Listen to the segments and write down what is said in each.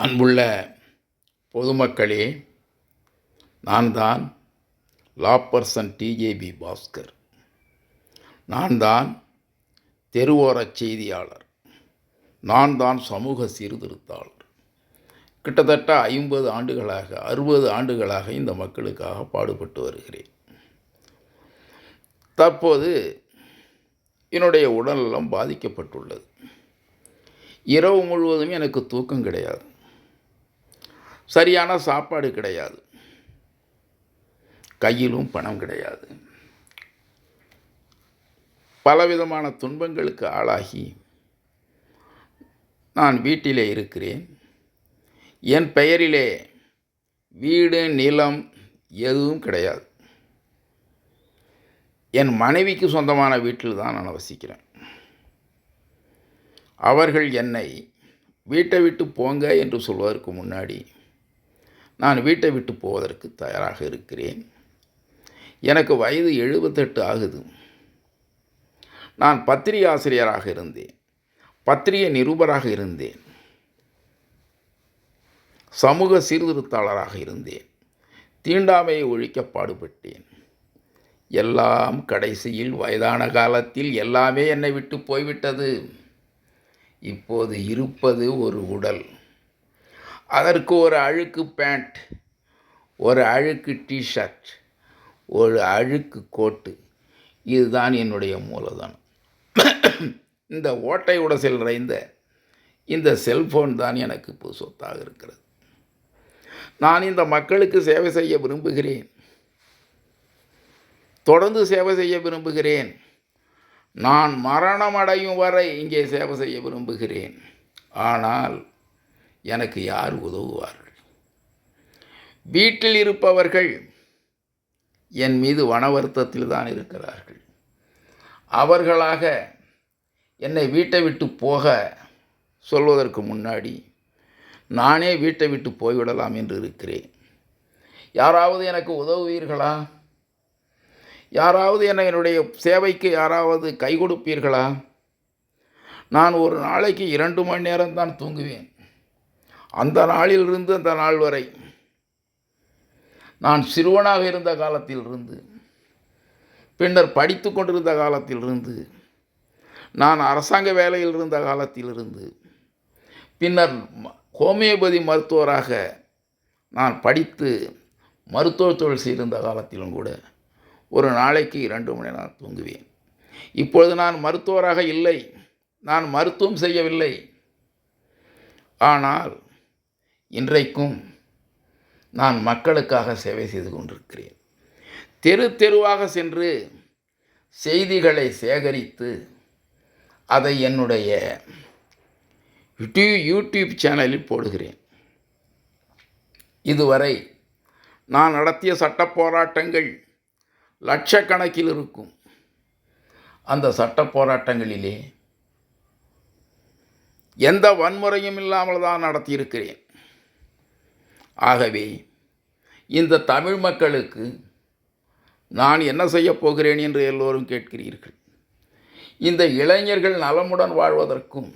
அன்புள்ள பொதுமக்களே, நான் தான் லா பர்சன் டிஜேபி பாஸ்கர். நான் தான் தெருவோரச் செய்தியாளர். நான் தான் சமூக சீர்திருத்தாளர். கிட்டத்தட்ட 50 ஆண்டுகளாக 60 ஆண்டுகளாக இந்த மக்களுக்காக பாடுபட்டு வருகிறேன். தற்போது என்னுடைய உடல்நலம் பாதிக்கப்பட்டுள்ளது. இரவு முழுவதும் எனக்கு தூக்கம் கிடையாது. சரியான சாப்பாடு கிடையாது. கையிலும் பணம் கிடையாது. பலவிதமான துன்பங்களுக்கு ஆளாகி நான் வீட்டிலே இருக்கிறேன். என் பெயரிலே வீடு, நிலம் எதுவும் கிடையாது. என் மனைவிக்கு சொந்தமான வீட்டில் தான் நான் வசிக்கிறேன். அவர்கள் என்னை வீட்டை விட்டு போங்க என்று சொல்வதற்கு முன்னாடி நான் வீட்டை விட்டு போவதற்கு தயாராக இருக்கிறேன். எனக்கு வயது 78 ஆகுது. நான் பத்திரிகை ஆசிரியராக இருந்தேன். பத்திரிகை நிருபராக இருந்தேன். சமூக சீர்திருத்தாளராக இருந்தேன். தீண்டாமையை ஒழிக்க பாடுபட்டேன். எல்லாம் கடைசியில் வயதான காலத்தில் எல்லாமே என்னை விட்டு போய்விட்டது. இப்போது இருப்பது ஒரு உடல். அதற்கு ஒரு அழுக்கு பேண்ட், ஒரு அழுக்கு டிஷர்ட், ஒரு அழுக்கு கோட்டு. இதுதான் என்னுடைய மூலதனம். இந்த ஓட்டை உடசில் நிறைந்த இந்த செல்ஃபோன் தான் எனக்கு இப்போ சொத்தாக இருக்கிறது. நான் இந்த மக்களுக்கு சேவை செய்ய விரும்புகிறேன். தொடர்ந்து சேவை செய்ய விரும்புகிறேன். நான் மரணமடையும் வரை இங்கே சேவை செய்ய விரும்புகிறேன். ஆனால் எனக்கு யார் உதவுவார்கள்? வீட்டில் இருப்பவர்கள் என் மீது மன வருத்தத்தில் தான் இருக்கிறார்கள். அவர்களாக என்னை வீட்டை விட்டு போக சொல்வதற்கு முன்னாடி நானே வீட்டை விட்டு போய்விடலாம் என்று இருக்கிறேன். யாராவது எனக்கு உதவுவீர்களா? யாராவது என்னுடைய சேவைக்கு யாராவது கை கொடுப்பீர்களா? நான் ஒரு நாளைக்கு 2 மணி நேரம் தான் தூங்குவேன். அந்த நாளிலிருந்து அந்த நாள் வரை, நான் சிறுவனாக இருந்த காலத்திலிருந்து, பின்னர் படித்து கொண்டிருந்த காலத்திலிருந்து, நான் அரசாங்க வேலையில் இருந்த காலத்திலிருந்து, பின்னர் ஹோமியோபதி மருத்துவராக நான் படித்து மருத்துவ தொழில் செய்திருந்த காலத்திலும் கூட ஒரு நாளைக்கு 2 மணி நேரம் தூங்குவேன். இப்பொழுது நான் மருத்துவராக இல்லை. நான் மருத்துவம் செய்யவில்லை. ஆனால் இன்றைக்கும் நான் மக்களுக்காக சேவை செய்து கொண்டிருக்கிறேன். தெரு தெருவாக சென்று செய்திகளை சேகரித்து அதை என்னுடைய யூடியூப் சேனலில் போடுகிறேன். இதுவரை நான் நடத்திய சட்ட போராட்டங்கள் லட்சக்கணக்கில் இருக்கும். அந்த சட்ட போராட்டங்களிலே எந்த வன்முறையும் இல்லாமல் தான் நடத்தியிருக்கிறேன். ஆகவே இந்த தமிழ் மக்களுக்கு நான் என்ன செய்யப் போகிறேன் என்று எல்லோரும் கேட்கிறீர்கள். இந்த இளைஞர்கள் நலமுடன் வாழ்வதற்கும்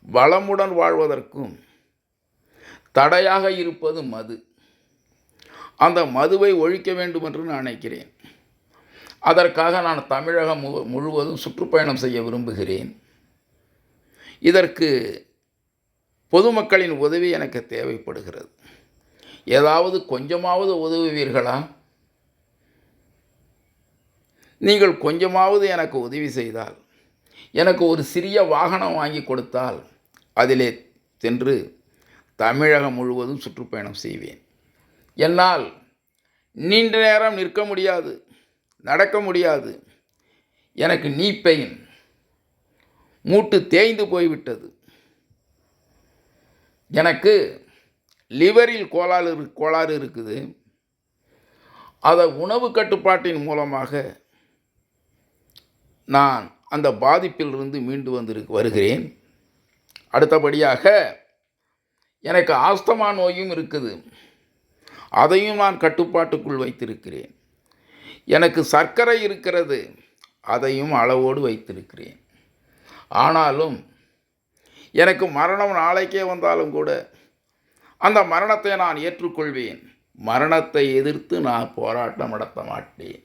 வளமுடன் வாழ்வதற்கும் தடையாக இருப்பது மது. அந்த மதுவை ஒழிக்க வேண்டும் என்று நான் நினைக்கிறேன். அதற்காக நான் தமிழகம் முழுவதும் சுற்றுப்பயணம் செய்ய விரும்புகிறேன். இதற்கு பொதுமக்களின் உதவி எனக்கு தேவைப்படுகிறது. ஏதாவது கொஞ்சமாவது உதவுவீர்களா? நீங்கள் கொஞ்சமாவது எனக்கு உதவி செய்தால், எனக்கு ஒரு சிறிய வாகனம் வாங்கி கொடுத்தால் அதிலே சென்று தமிழகம் முழுவதும் சுற்றுப்பயணம் செய்வேன். என்னால் நீண்ட நேரம் நிற்க முடியாது, நடக்க முடியாது. எனக்கு நீ பெயின், மூட்டு தேய்ந்து போய்விட்டது. எனக்கு லிவரில் கோளாறு இருக்குது. அதை உணவு கட்டுப்பாட்டின் மூலமாக நான் அந்த பாதிப்பிலிருந்து மீண்டு வருகிறேன். அடுத்தபடியாக எனக்கு ஆஸ்துமா நோயும் இருக்குது. அதையும் நான் கட்டுப்பாட்டுக்குள் வைத்திருக்கிறேன். எனக்கு சர்க்கரை இருக்கிறது. அதையும் அளவோடு வைத்திருக்கிறேன். ஆனாலும் எனக்கு மரணம் நாளைக்கே வந்தாலும் கூட அந்த மரணத்தை நான் ஏற்றுக்கொள்வேன். மரணத்தை எதிர்த்து நான் போராட்டம் நடத்த மாட்டேன்.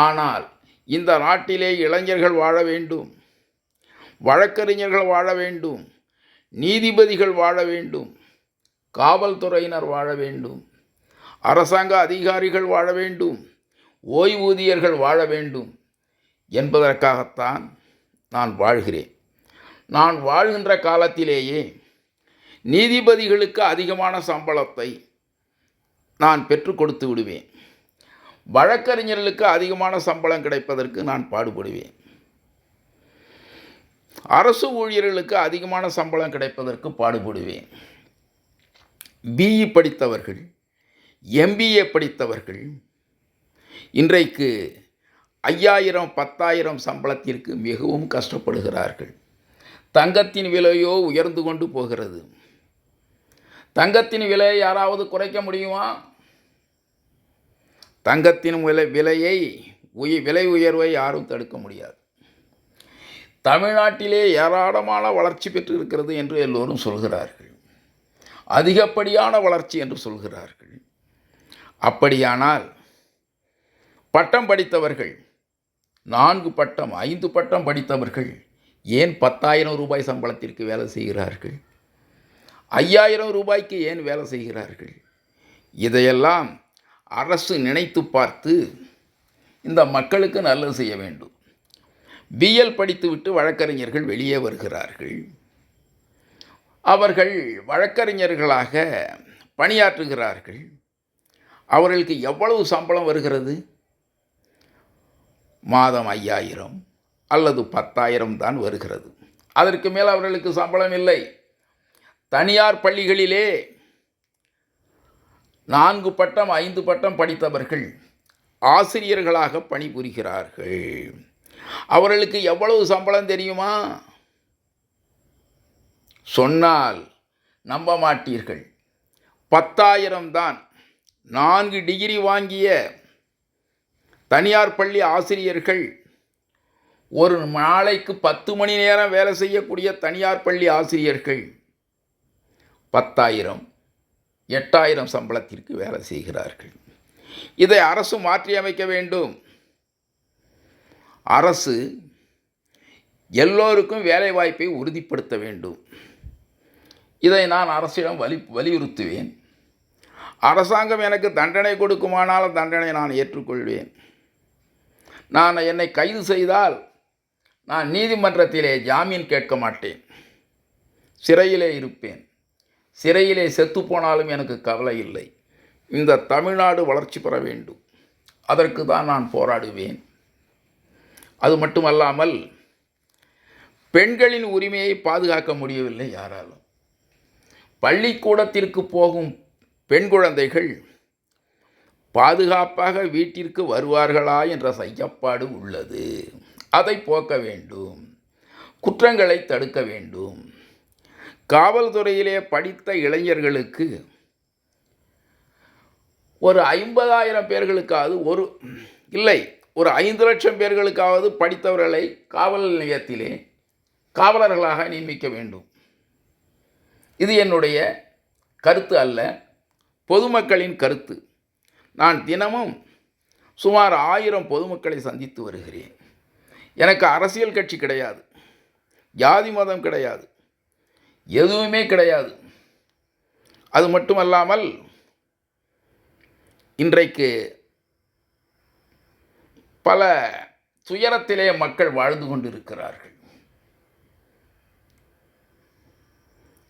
ஆனால் இந்த நாட்டிலே இளைஞர்கள் வாழ வேண்டும், வழக்கறிஞர்கள் வாழ வேண்டும், நீதிபதிகள் வாழ வேண்டும், காவல்துறையினர் வாழ வேண்டும், அரசாங்க அதிகாரிகள் வாழ வேண்டும், ஓய்வூதியர்கள் வாழ வேண்டும் என்பதற்காகத்தான் நான் வாழ்கிறேன். நான் வாழ்கின்ற காலத்திலேயே நீதிபதிகளுக்கு அதிகமான சம்பளத்தை நான் பெற்றுக் கொடுத்து விடுவேன். வழக்கறிஞர்களுக்கு அதிகமான சம்பளம் கிடைப்பதற்கு நான் பாடுபடுவேன். அரசு ஊழியர்களுக்கு அதிகமான சம்பளம் கிடைப்பதற்கு பாடுபடுவேன். பிஇ படித்தவர்கள், எம்பிஏ படித்தவர்கள் இன்றைக்கு 5000 10,000 சம்பளத்திற்கு மிகவும் கஷ்டப்படுகிறார்கள். தங்கத்தின் விலையோ உயர்ந்து கொண்டு போகிறது. தங்கத்தின் விலையை யாராவது குறைக்க முடியுமா? தங்கத்தின் விலை உயர்வை யாரும் தடுக்க முடியாது. தமிழ்நாட்டிலே ஏராளமான வளர்ச்சி பெற்று இருக்கிறது என்று எல்லோரும் சொல்கிறார்கள். அதிகப்படியான வளர்ச்சி என்று சொல்கிறார்கள். அப்படியானால் பட்டம் படித்தவர்கள், 4 பட்டம் 5 பட்டம் படித்தவர்கள் ஏன் 10,000 ரூபாய் சம்பளத்திற்கு வேலை செய்கிறார்கள்? 5,000 ரூபாய்க்கு ஏன் வேலை செய்கிறார்கள்? இதையெல்லாம் அரசு நினைத்து பார்த்து இந்த மக்களுக்கு நல்லது செய்ய வேண்டும். பிஎல் படித்துவிட்டு வழக்கறிஞர்கள் வெளியே வருகிறார்கள். அவர்கள் வழக்கறிஞர்களாக பணியாற்றுகிறார்கள். அவர்களுக்கு எவ்வளவு சம்பளம் வருகிறது? மாதம் 5,000 அல்லது 10,000 தான் வருகிறது. அதற்கு மேல் அவர்களுக்கு சம்பளம் இல்லை. தனியார் பள்ளிகளிலே 4 பட்டம் 5 பட்டம் படித்தவர்கள் ஆசிரியர்களாக பணிபுரிகிறார்கள். அவர்களுக்கு எவ்வளவு சம்பளம் தெரியுமா? சொன்னால் நம்ப மாட்டீர்கள். 10,000 தான். 4 டிகிரி வாங்கிய தனியார் பள்ளி ஆசிரியர்கள், ஒரு நாளைக்கு 10 மணி நேரம் வேலை செய்யக்கூடிய தனியார் பள்ளி ஆசிரியர்கள் 10,000 8,000 சம்பளத்திற்கு வேலை செய்கிறார்கள். இதை அரசு மாற்றியமைக்க வேண்டும். அரசு எல்லோருக்கும் வேலைவாய்ப்பை உறுதிப்படுத்த வேண்டும். இதை நான் அரசிடம் வலியுறுத்துவேன். அரசாங்கம் எனக்கு தண்டனை கொடுக்குமானால் தண்டனை நான் ஏற்றுக்கொள்வேன். என்னை கைது செய்தால் நான் நீதிமன்றத்திலே ஜாமீன் கேட்க மாட்டேன். சிறையிலே இருப்பேன். சிறையிலே செத்து போனாலும் எனக்கு கவலை இல்லை. இந்த தமிழ்நாடு வளர்ச்சி பெற வேண்டும். அதற்கு தான் நான் போராடுவேன். அது மட்டுமல்லாமல் பெண்களின் உரிமையை பாதுகாக்க முடியவில்லை யாராலும். பள்ளிக்கூடத்திற்கு போகும் பெண் குழந்தைகள் பாதுகாப்பாக வீட்டிற்கு வருவார்களா என்ற ஐயப்பாடு உள்ளது. அதை போக்க வேண்டும். குற்றங்களை தடுக்க வேண்டும். காவல்துறையிலே படித்த இளைஞர்களுக்கு ஒரு 50,000 பேர்களுக்காவது ஒரு 5 லட்சம் பேர்களுக்காவது படித்தவர்களை காவல் நிலையத்திலே காவலர்களாக நியமிக்க வேண்டும். இது என்னுடைய கருத்து அல்ல, பொதுமக்களின் கருத்து. நான் தினமும் சுமார் 1000 பொதுமக்களை சந்தித்து வருகிறேன். எனக்கு அரசியல் கட்சி கிடையாது, ஜாதி மதம் கிடையாது, எதுவுமே கிடையாது. அது மட்டுமல்லாமல் இன்றைக்கு பல துயரத்திலே மக்கள் வாழ்ந்து கொண்டிருக்கிறார்கள்.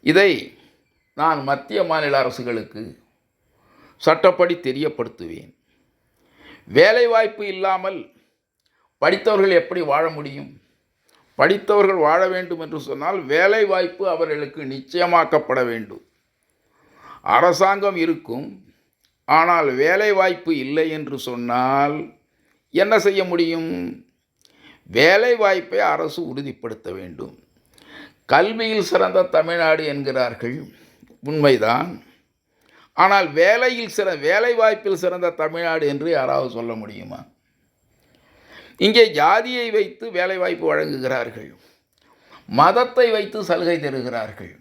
இதை நான் மத்திய மாநில அரசுகளுக்கு சட்டப்படி தெரியப்படுத்துவேன். வேலைவாய்ப்பு இல்லாமல் படித்தவர்கள் எப்படி வாழ முடியும்? படித்தவர்கள் வாழ வேண்டும் என்று சொன்னால் வேலைவாய்ப்பு அவர்களுக்கு நிச்சயமாக்கப்பட வேண்டும். அரசாங்கம் இருக்கும், ஆனால் வேலைவாய்ப்பு இல்லை என்று சொன்னால் என்ன செய்ய முடியும்? வேலைவாய்ப்பை அரசு உறுதிப்படுத்த வேண்டும். கல்வியில் சிறந்த தமிழ்நாடு என்கிறார்கள், உண்மைதான். ஆனால் வேலைவாய்ப்பில் சிறந்த தமிழ்நாடு என்று யாராவது சொல்ல முடியுமா? இங்கே ஜாதியை வைத்து வேலைவாய்ப்பு வழங்குகிறார்கள், மதத்தை வைத்து சலுகை தருகிறார்கள்.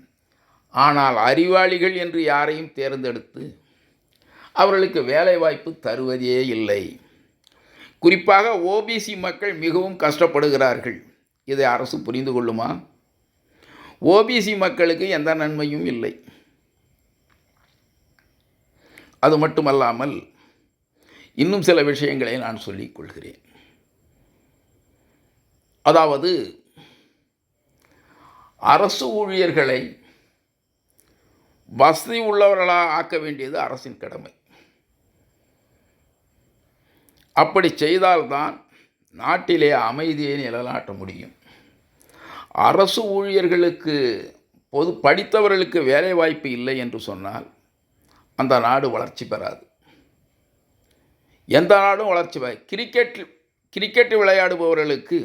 ஆனால் அறிவாளிகள் என்று யாரையும் தேர்ந்தெடுத்து அவர்களுக்கு வேலைவாய்ப்பு தருவதே இல்லை. குறிப்பாக ஓபிசி மக்கள் மிகவும் கஷ்டப்படுகிறார்கள். இதை அரசு புரிந்து கொள்ளுமா? ஓபிசி மக்களுக்கு எந்த நன்மையும் இல்லை. அது மட்டுமல்லாமல் இன்னும் சில விஷயங்களை நான் சொல்லிக் கொள்கிறேன். அதாவது அரசு ஊழியர்களை வசதி உள்ளவர்களாக ஆக்க வேண்டியது அரசின் கடமை. அப்படி செய்தால்தான் நாட்டிலே அமைதியை நிலைநாட்ட முடியும். அரசு ஊழியர்களுக்கு படித்தவர்களுக்கு வேலை வாய்ப்பு இல்லை என்று சொன்னால் அந்த நாடு வளர்ச்சி பெறாது. எந்த நாடும் வளர்ச்சி பெறாது. கிரிக்கெட் விளையாடுபவர்களுக்கு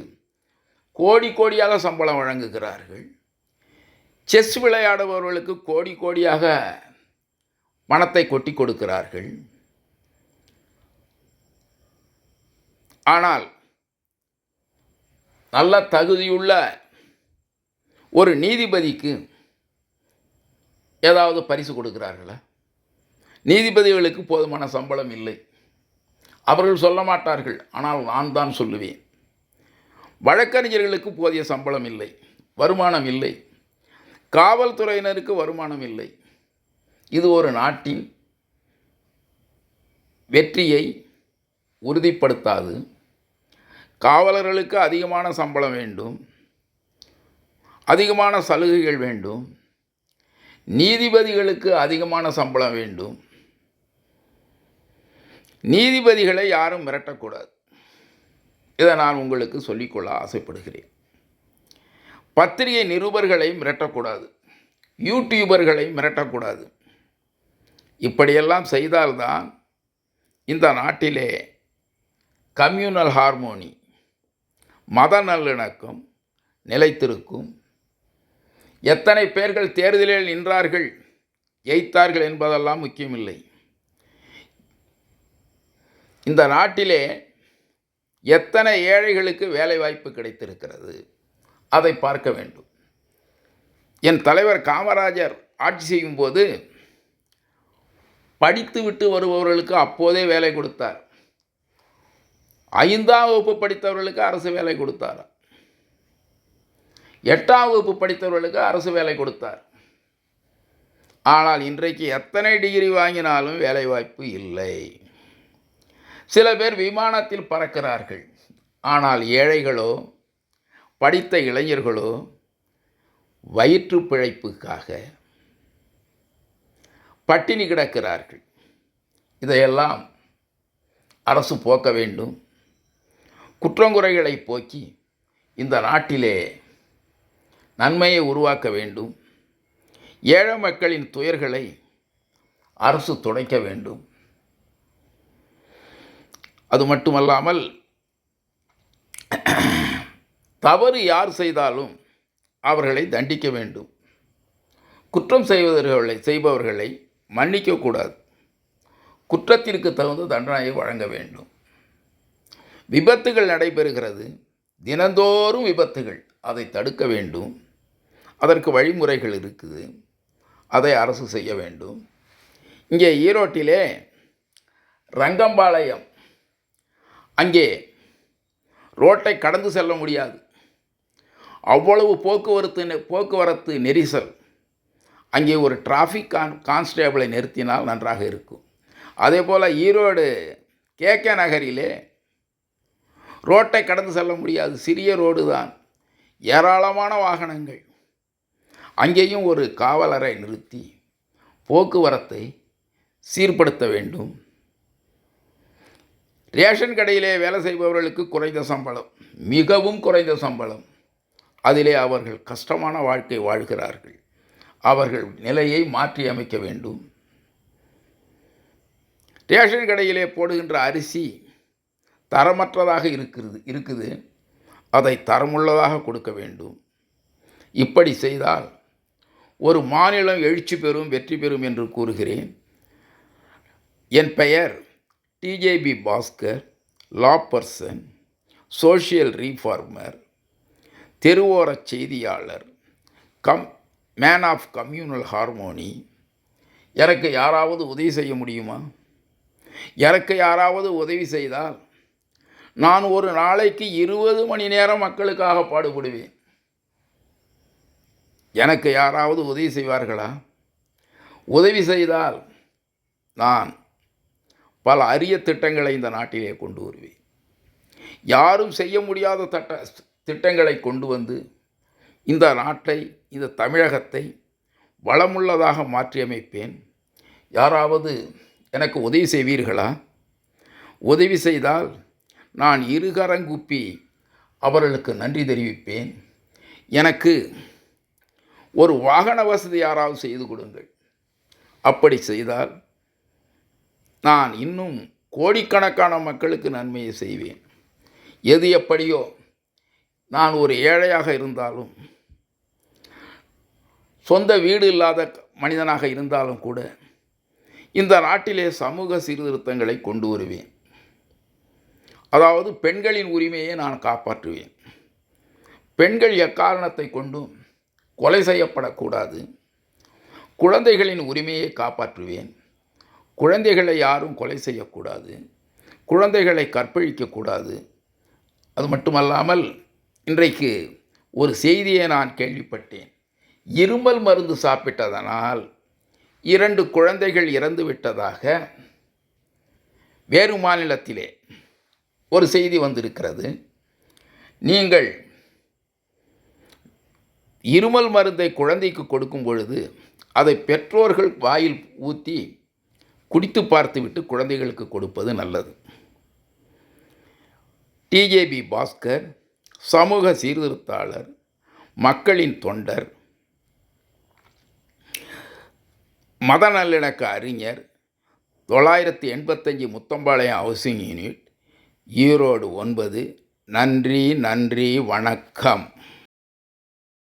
கோடி கோடியாக சம்பளம் வழங்குகிறார்கள். செஸ் விளையாடுபவர்களுக்கு கோடி கோடியாக பணத்தை கொட்டி கொடுக்கிறார்கள். ஆனால் நல்ல தகுதியுள்ள ஒரு நீதிபதிக்கு ஏதாவது பரிசு கொடுக்கிறார்களா? நீதிபதிகளுக்கு போதுமான சம்பளம் இல்லை. அவர்கள் சொல்ல மாட்டார்கள், ஆனால் நான் தான் சொல்லுவேன். வழக்கறிஞர்களுக்கு போதிய சம்பளம் இல்லை, வருமானம் இல்லை. காவல்துறையினருக்கு வருமானம் இல்லை. இது ஒரு நாட்டின் வெற்றியை உறுதிப்படுத்தாது. காவலர்களுக்கு அதிகமான சம்பளம் வேண்டும், அதிகமான சலுகைகள் வேண்டும். நீதிபதிகளுக்கு அதிகமான சம்பளம் வேண்டும். நீதிபதிகளை யாரும் மிரட்டக்கூடாது. இதை நான் உங்களுக்கு சொல்லிக்கொள்ள ஆசைப்படுகிறேன். பத்திரிகை நிருபர்களை மிரட்டக்கூடாது, யூடியூபர்களை மிரட்டக்கூடாது. இப்படியெல்லாம் செய்தால்தான் இந்த நாட்டிலே கம்யூனல் ஹார்மோனி, மத நல்லிணக்கம் நிலைத்திருக்கும். எத்தனை பேர்கள் தேர்தலில் நின்றார்கள், ஜெயித்தார்கள் என்பதெல்லாம் முக்கியமில்லை. இந்த நாட்டிலே எத்தனை ஏழைகளுக்கு வேலை வாய்ப்பு கிடைத்திருக்கிறது, அதை பார்க்க வேண்டும். என் தலைவர் காமராஜர் ஆட்சி செய்யும்போது படித்துவிட்டு வருபவர்களுக்கு அப்போதே வேலை கொடுத்தார். 5ஆம் வகுப்பு படித்தவர்களுக்கு அரசு வேலை கொடுத்தார். 8ஆம் வகுப்பு படித்தவர்களுக்கு அரசு வேலை கொடுத்தார். ஆனால் இன்றைக்கு எத்தனை டிகிரி வாங்கினாலும் வேலை வாய்ப்பு இல்லை. சில பேர் விமானத்தில் பறக்கிறார்கள். ஆனால் ஏழைகளோ படித்த இளைஞர்களோ வயிற்று பிழைப்புக்காக பட்டினி கிடக்கிறார்கள். இதையெல்லாம் அரசு போக்க வேண்டும். குற்றங்குறைகளை போக்கி இந்த நாட்டிலே நன்மையை உருவாக்க வேண்டும். ஏழை மக்களின் துயர்களை அரசு துடைக்க வேண்டும். அது மட்டுமல்லாமல் தவறு யார் செய்தாலும் அவர்களை தண்டிக்க வேண்டும். குற்றம் செய்பவர்களை மன்னிக்கக்கூடாது. குற்றத்திற்கு தகுந்த தண்டனையை வழங்க வேண்டும். விபத்துகள் நடைபெறுகிறது, தினந்தோறும் விபத்துகள். அதை தடுக்க வேண்டும். அதற்கு வழிமுறைகள் இருக்குது, அதை அரசு செய்ய வேண்டும். இங்கே ஈரோட்டிலே ரங்கம்பாளையம், அங்கே ரோட்டை கடந்து செல்ல முடியாது. அவ்வளவு போக்குவரத்து நெரிசல். அங்கே ஒரு டிராஃபிக் கான்ஸ்டேபிளை நிறுத்தினால் நன்றாக இருக்கும். அதே போல் ஈரோடு KK நகரிலே ரோட்டை கடந்து செல்ல முடியாது, சிறிய ரோடு தான், ஏராளமான வாகனங்கள். அங்கேயும் ஒரு காவலரை நிறுத்தி போக்குவரத்தை சீர்படுத்த வேண்டும். ரேஷன் கடையிலே வேலை செய்பவர்களுக்கு குறைந்த சம்பளம், மிகவும் குறைந்த சம்பளம். அதிலே அவர்கள் கஷ்டமான வாழ்க்கை வாழ்கிறார்கள். அவர்கள் நிலையை மாற்றி அமைக்க வேண்டும். ரேஷன் கடையிலே போடுகின்ற அரிசி தரமற்றதாக இருக்குது, அதை தரமுள்ளதாக கொடுக்க வேண்டும். இப்படி செய்தால் ஒரு மாநிலம் எழுச்சி பெறும், வெற்றி பெறும் என்று கூறுகிறேன். என் பெயர் TJB பாஸ்கர், லா பர்சன், சோஷியல் ரீஃபார்மர், தெருவோர செய்தியாளர், மேன் ஆஃப் கம்யூனல் ஹார்மோனி. எனக்கு யாராவது உதவி செய்ய முடியுமா? எனக்கு யாராவது உதவி செய்தால் நான் ஒரு நாளைக்கு 20 மணி நேரம் மக்களுக்காக பாடுபடுவேன். எனக்கு யாராவது உதவி செய்வார்களா? உதவி செய்தால் நான் பல அரிய திட்டங்களை இந்த நாட்டிலே கொண்டு வருவேன். யாரும் செய்ய முடியாத திட்டங்களை கொண்டு வந்து இந்த நாட்டை, இந்த தமிழகத்தை வளமுள்ளதாக மாற்றியமைப்பேன். யாராவது எனக்கு உதவி செய்வீர்களா? உதவி செய்தால் நான் இருகரங்குப்பி அவர்களுக்கு நன்றி தெரிவிப்பேன். எனக்கு ஒரு வாகன வசதி யாராவது செய்து கொடுங்கள். அப்படி செய்தால் நான் இன்னும் கோடிக்கணக்கான மக்களுக்கு நன்மையை செய்வேன். எது எப்படியோ நான் ஒரு ஏழையாக இருந்தாலும், சொந்த வீடு இல்லாத மனிதனாக இருந்தாலும் கூட இந்த நாட்டிலே சமூக சீர்திருத்தங்களை கொண்டு வருவேன். அதாவது பெண்களின் உரிமையை நான் காப்பாற்றுவேன். பெண்கள் எக்காரணத்தை கொண்டும் கொலை செய்யப்படக்கூடாது. குழந்தைகளின் உரிமையை காப்பாற்றுவேன். குழந்தைகளை யாரும் கொலை செய்யக்கூடாது. குழந்தைகளை கற்பழிக்கக்கூடாது. அது மட்டுமல்லாமல் இன்றைக்கு ஒரு செய்தியை நான் கேள்விப்பட்டேன். இருமல் மருந்து சாப்பிட்டதனால் 2 குழந்தைகள் இறந்து விட்டதாக வேறு மாநிலத்திலே ஒரு செய்தி வந்திருக்கிறது. நீங்கள் இருமல் மருந்தை குழந்தைக்கு கொடுக்கும் பொழுது அதை பெற்றோர்கள் வாயில் ஊற்றி குடித்து பார்த்துவிட்டு குழந்தைகளுக்கு கொடுப்பது நல்லது. டிஜேபி பாஸ்கர் சமூக சீர்திருத்தாளர், மக்களின் தொண்டர், மத நல்லிணக்க அறிஞர், 985 முத்தம்பாளையம் ஹவுசிங் யூனிட், ஈரோடு 9. நன்றி, வணக்கம்.